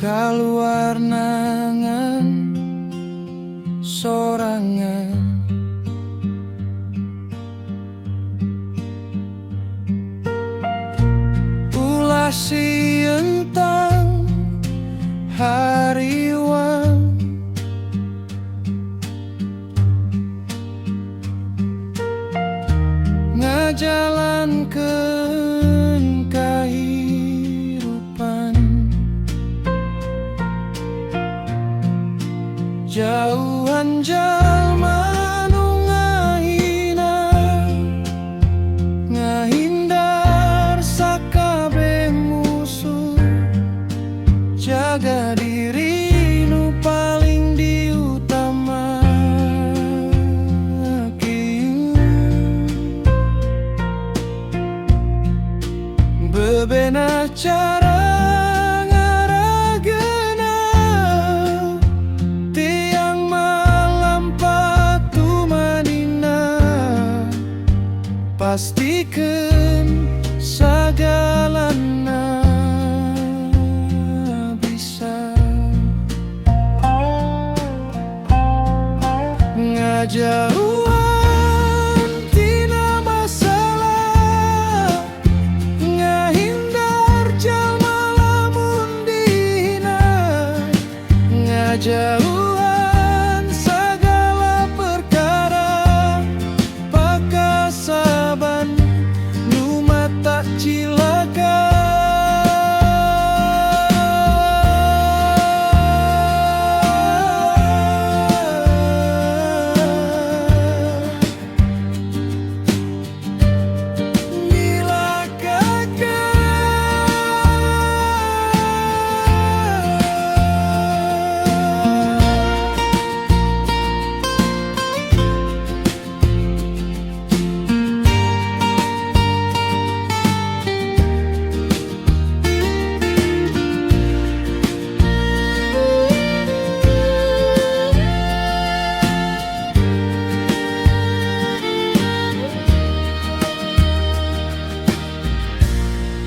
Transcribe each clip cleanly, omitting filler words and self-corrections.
Kaluar nangan sorangan, ulah sientang hariwang, ngajalankeun kahirupan. Jauhan jalma nu ngahina, ngahindar sakabeh musuh. Jaga diri nu paling diutamakeun. Bebenah cara pastikeun sagalana bisa. Ngajauhan tina masalah, ngahindar jalma lamun dihina. Ngajauhan sagala perkara, pakasaban nu mata cilaka.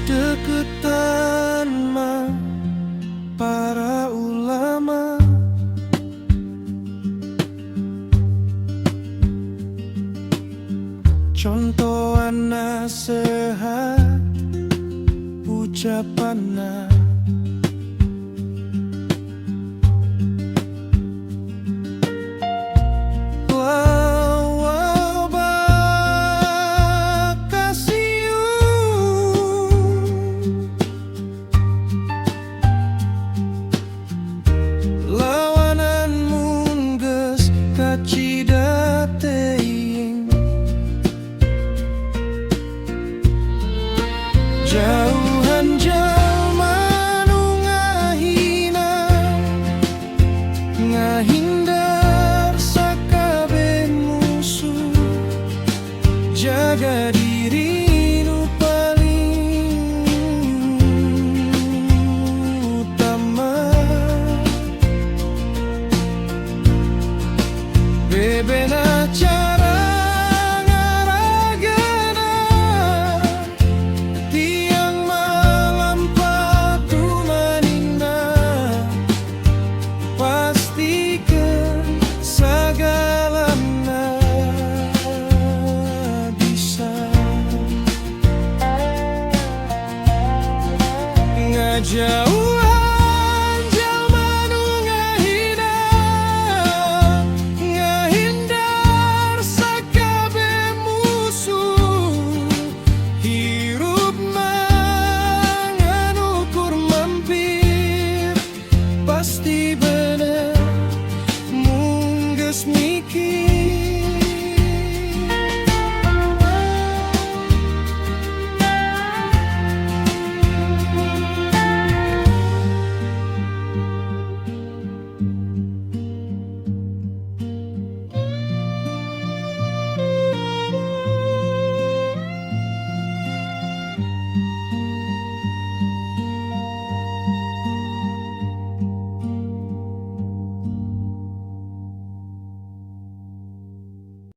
Deketan mah para ulama, contohan nasihat ucapanna. Jauhan jalma nu ngahina, ngahindar sakabeh musuh. Jaga diri nu paling utama. Bebenah cara jauh